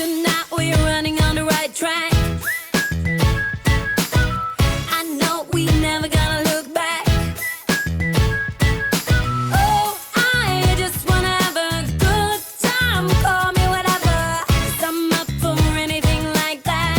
tonight, we're running on the right track. I know we never gonna look back. Oh, I just wanna have a good time. Call me whatever, 'cause I'm up for anything like that.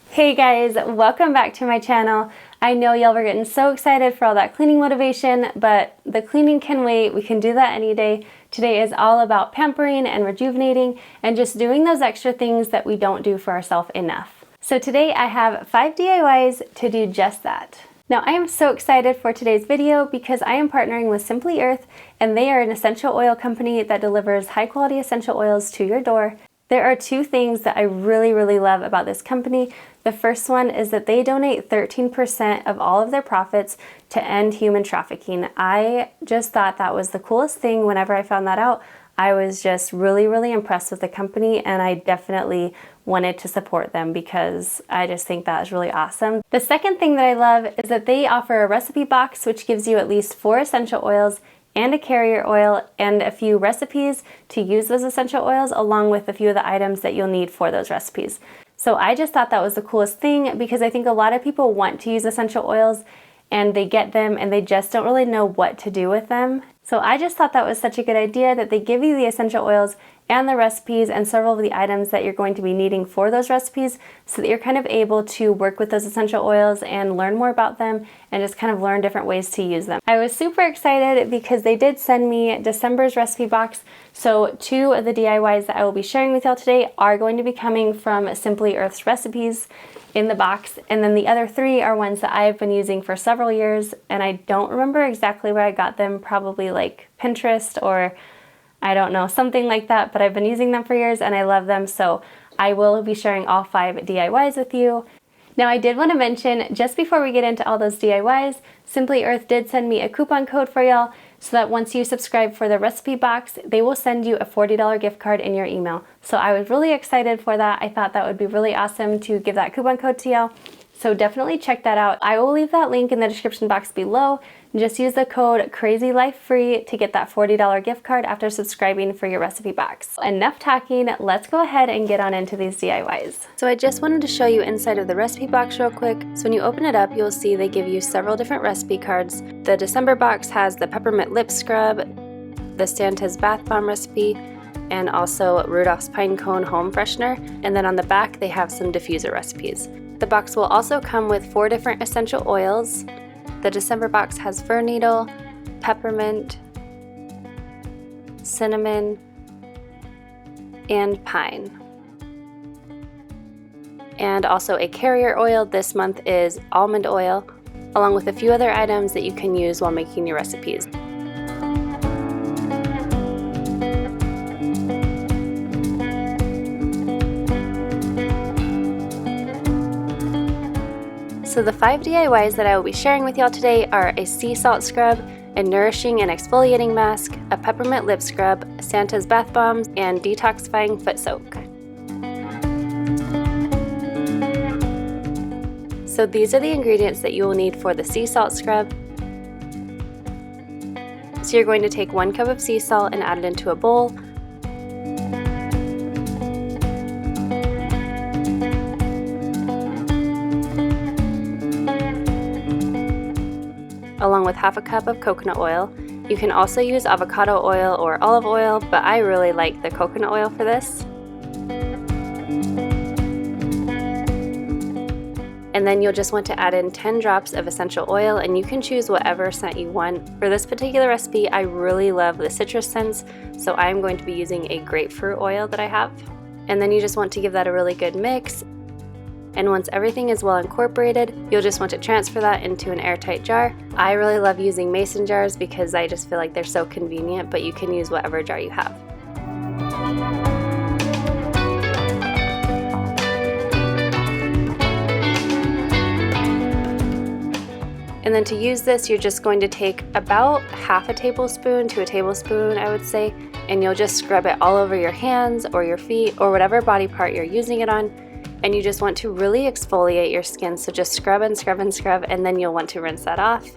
Hey guys, welcome back to my channel. I know y'all were getting so excited for all that cleaning motivation, but the cleaning can wait. We can do that any day. Today is all about pampering and rejuvenating and just doing those extra things that we don't do for ourselves enough. So today I have 5 DIYs to do just that. Now I am so excited for today's video because I am partnering with Simply Earth, and they are an essential oil company that delivers high quality essential oils to your door. There are 2 things that I really love about this company. The first one is that they donate 13% of all of their profits to end human trafficking. I just thought that was the coolest thing whenever I found that out. I was just really impressed with the company, and I definitely wanted to support them because I just think that is really awesome. The second thing that I love is that they offer a recipe box which gives you at least 4 essential oils and a carrier oil and a few recipes to use those essential oils, along with a few of the items that you'll need for those recipes. So I just thought that was the coolest thing because I think a lot of people want to use essential oils and they get them and they just don't really know what to do with them. So I just thought that was such a good idea that they give you the essential oils and the recipes and several of the items that you're going to be needing for those recipes, so that you're kind of able to work with those essential oils and learn more about them and just kind of learn different ways to use them. I was super excited because they did send me December's recipe box. So 2 of the DIYs that I will be sharing with y'all today are going to be coming from Simply Earth's recipes in the box, and then the other 3 are ones that I've been using for several years, and I don't remember exactly where I got them, probably like Pinterest or I don't know, something like that, but I've been using them for years and I love them, so I will be sharing all 5 DIYs with you. Now I did want to mention, just before we get into all those DIYs, Simply Earth did send me a coupon code for y'all, so that once you subscribe for the recipe box, they will send you a $40 gift card in your email. So I was really excited for that. I thought that would be really awesome to give that coupon code to y'all. So definitely check that out. I will leave that link in the description box below. Just use the code CrazyLifeFree to get that $40 gift card after subscribing for your recipe box. Enough talking, let's go ahead and get on into these DIYs. So I just wanted to show you inside of the recipe box real quick. So when you open it up, you'll see they give you several different recipe cards. The December box has the Peppermint Lip Scrub, the Santa's Bath Bomb recipe, and also Rudolph's Pine Cone Home Freshener. And then on the back, they have some diffuser recipes. The box will also come with 4 different essential oils. The December box has fir needle, peppermint, cinnamon, and pine. And also a carrier oil. This month is almond oil, along with a few other items that you can use while making your recipes. So the 5 DIYs that I will be sharing with y'all today are a sea salt scrub, a nourishing and exfoliating mask, a peppermint lip scrub, Santa's bath bombs, and detoxifying foot soak. So these are the ingredients that you will need for the sea salt scrub. So you're going to take 1 cup of sea salt and add it into a bowl. Along with half a cup of coconut oil. You can also use avocado oil or olive oil, but I really like the coconut oil for this. And then you'll just want to add in 10 drops of essential oil, and you can choose whatever scent you want. For this particular recipe, I really love the citrus scents, so I'm going to be using a grapefruit oil that I have. And then you just want to give that a really good mix. And once everything is well incorporated, you'll just want to transfer that into an airtight jar. I really love using mason jars because I just feel like they're so convenient, but you can use whatever jar you have. And then to use this, you're just going to take about half a tablespoon to a tablespoon, I would say, and you'll just scrub it all over your hands or your feet or whatever body part you're using it on. And you just want to really exfoliate your skin, so just scrub and scrub and scrub, and then you'll want to rinse that off.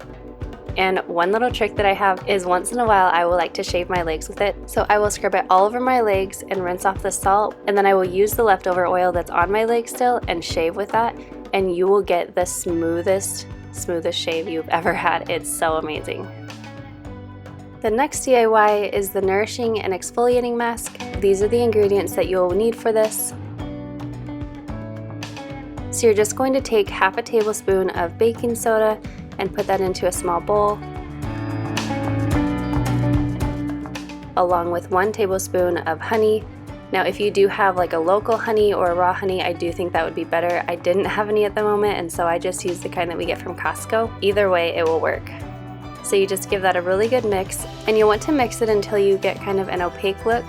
And one little trick that I have is once in a while I will like to shave my legs with it. So I will scrub it all over my legs and rinse off the salt, and then I will use the leftover oil that's on my legs still and shave with that, and you will get the smoothest shave you've ever had. It's so amazing. The next DIY is the Nourishing and Exfoliating Mask. These are the ingredients that you'll need for this. So you're just going to take half a tablespoon of baking soda and put that into a small bowl, along with 1 tablespoon of honey. Now if you do have like a local honey or a raw honey, I do think that would be better. I didn't have any at the moment, and so I just used the kind that we get from Costco. Either way, it will work. So you just give that a really good mix, and you'll want to mix it until you get kind of an opaque look.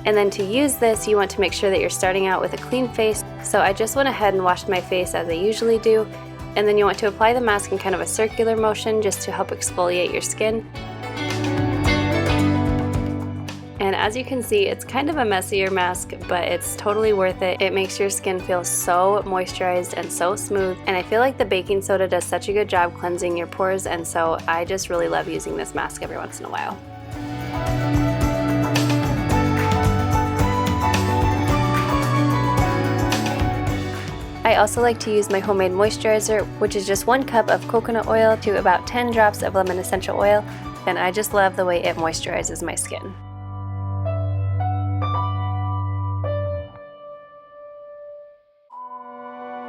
And then to use this, you want to make sure that you're starting out with a clean face. So I just went ahead and washed my face as I usually do. And then you want to apply the mask in kind of a circular motion just to help exfoliate your skin. And as you can see, it's kind of a messier mask, but it's totally worth it. It makes your skin feel so moisturized and so smooth. And I feel like the baking soda does such a good job cleansing your pores, and so I just really love using this mask every once in a while. I also like to use my homemade moisturizer, which is just 1 cup of coconut oil to about 10 drops of lemon essential oil, and I just love the way it moisturizes my skin.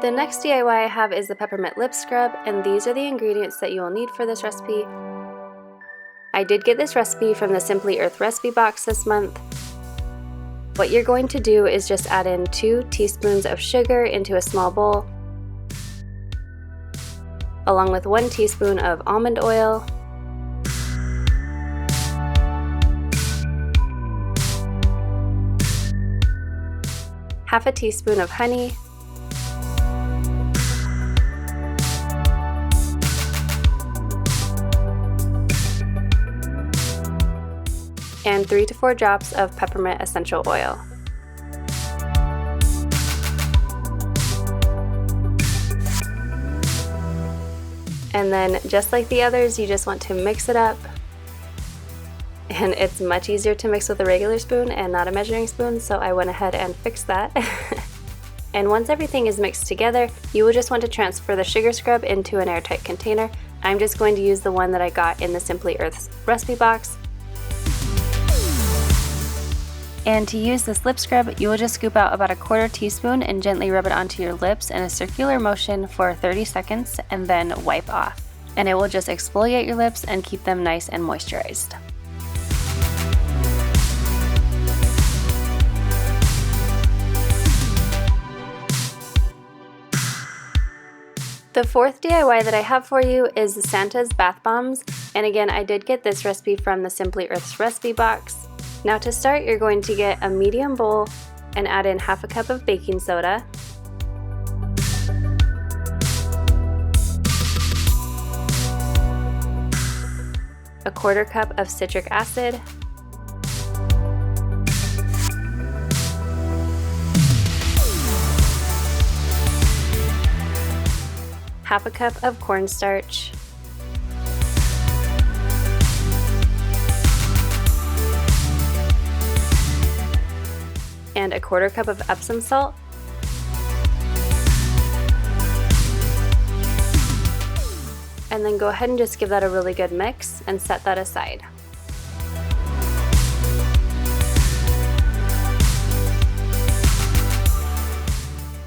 The next DIY I have is the Peppermint Lip Scrub, and these are the ingredients that you will need for this recipe. I did get this recipe from the Simply Earth recipe box this month. What you're going to do is just add in 2 teaspoons of sugar into a small bowl, along with 1 teaspoon of almond oil, half a teaspoon of honey, and 3 to 4 drops of peppermint essential oil. And then just like the others, you just want to mix it up. And it's much easier to mix with a regular spoon and not a measuring spoon, so I went ahead and fixed that. And once everything is mixed together, you will just want to transfer the sugar scrub into an airtight container. I'm just going to use the one that I got in the Simply Earth's recipe box. And to use this lip scrub, you will just scoop out about 1/4 teaspoon and gently rub it onto your lips in a circular motion for 30 seconds and then wipe off. And it will just exfoliate your lips and keep them nice and moisturized. The 4th DIY that I have for you is Santa's Bath Bombs, and again I did get this recipe from the Simply Earth's recipe box. Now to start, you're going to get a medium bowl and add in half a cup of baking soda, a 1/4 cup of citric acid, half a cup of cornstarch, and a 1/4 cup of Epsom salt, and then go ahead and just give that a really good mix and set that aside.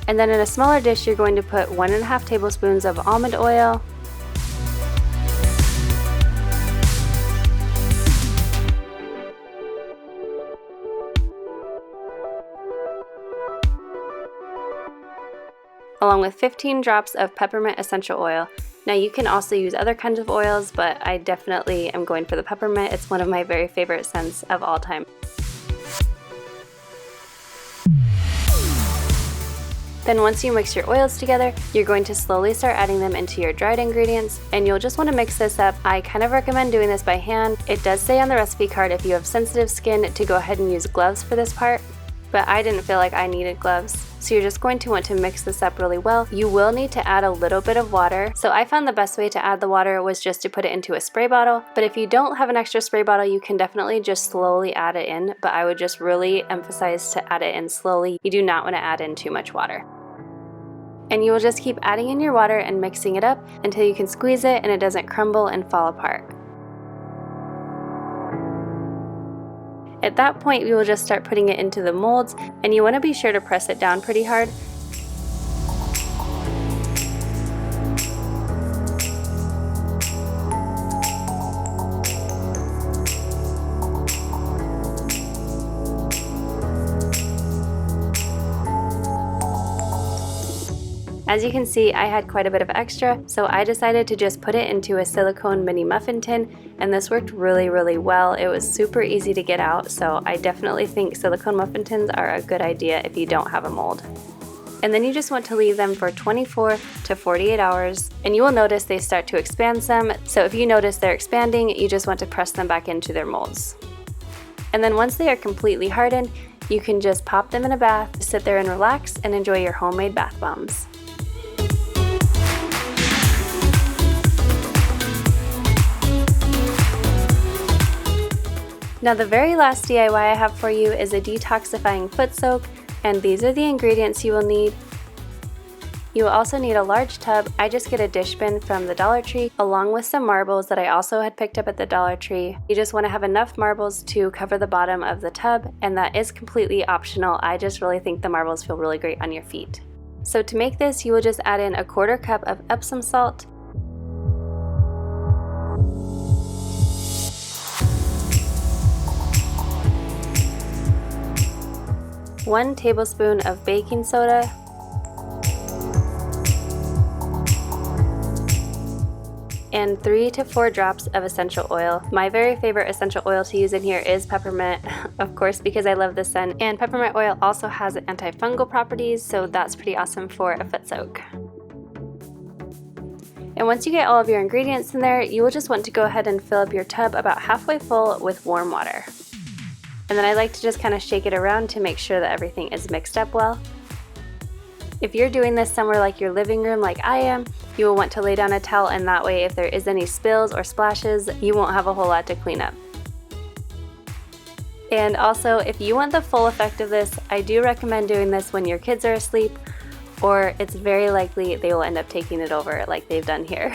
And then in a smaller dish, you're going to put 1½ tablespoons of almond oil, along with 15 drops of peppermint essential oil. Now you can also use other kinds of oils, but I definitely am going for the peppermint. It's one of my very favorite scents of all time. Then once you mix your oils together, you're going to slowly start adding them into your dried ingredients, and you'll just want to mix this up. I kind of recommend doing this by hand. It does say on the recipe card if you have sensitive skin to go ahead and use gloves for this part, but I didn't feel like I needed gloves. So you're just going to want to mix this up really well. You will need to add a little bit of water. So I found the best way to add the water was just to put it into a spray bottle. But if you don't have an extra spray bottle, you can definitely just slowly add it in. But I would just really emphasize to add it in slowly. You do not want to add in too much water. And you will just keep adding in your water and mixing it up until you can squeeze it and it doesn't crumble and fall apart. At that point, we will just start putting it into the molds, and you want to be sure to press it down pretty hard. As you can see, I had quite a bit of extra, so I decided to just put it into a silicone mini muffin tin, and this worked really, really well. It was super easy to get out, so I definitely think silicone muffin tins are a good idea if you don't have a mold. And then you just want to leave them for 24 to 48 hours, and you will notice they start to expand some, so if you notice they're expanding, you just want to press them back into their molds. And then once they are completely hardened, you can just pop them in a bath, sit there and relax, and enjoy your homemade bath bombs. Now the very last DIY I have for you is a detoxifying foot soak, and these are the ingredients you will need. You will also need a large tub. I just get a dish bin from the Dollar Tree, along with some marbles that I also had picked up at the Dollar Tree. You just want to have enough marbles to cover the bottom of the tub, and that is completely optional. I just really think the marbles feel really great on your feet. So to make this, you will just add in a 1/4 cup of Epsom salt, 1 tablespoon of baking soda, and 3 to 4 drops of essential oil. My very favorite essential oil to use in here is peppermint, of course, because I love the scent, and peppermint oil also has antifungal properties, so that's pretty awesome for a foot soak. And once you get all of your ingredients in there, you will just want to go ahead and fill up your tub about halfway full with warm water. And then I like to just kind of shake it around to make sure that everything is mixed up well. If you're doing this somewhere like your living room like I am, you will want to lay down a towel, and that way if there is any spills or splashes, you won't have a whole lot to clean up. And also, if you want the full effect of this, I do recommend doing this when your kids are asleep, or it's very likely they will end up taking it over like they've done here.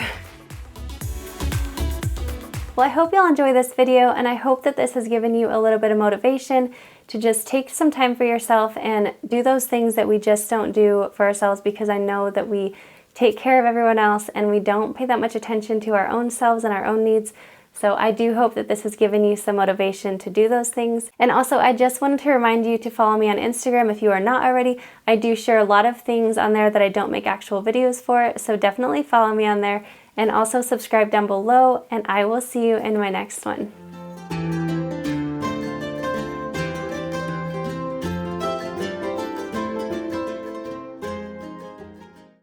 Well, I hope you'll enjoy this video, and I hope that this has given you a little bit of motivation to just take some time for yourself and do those things that we just don't do for ourselves, because I know that we take care of everyone else and we don't pay that much attention to our own selves and our own needs. So I do hope that this has given you some motivation to do those things. And also, I just wanted to remind you to follow me on Instagram if you are not already. I do share a lot of things on there that I don't make actual videos for, so definitely follow me on there. And also subscribe down below, and I will see you in my next one.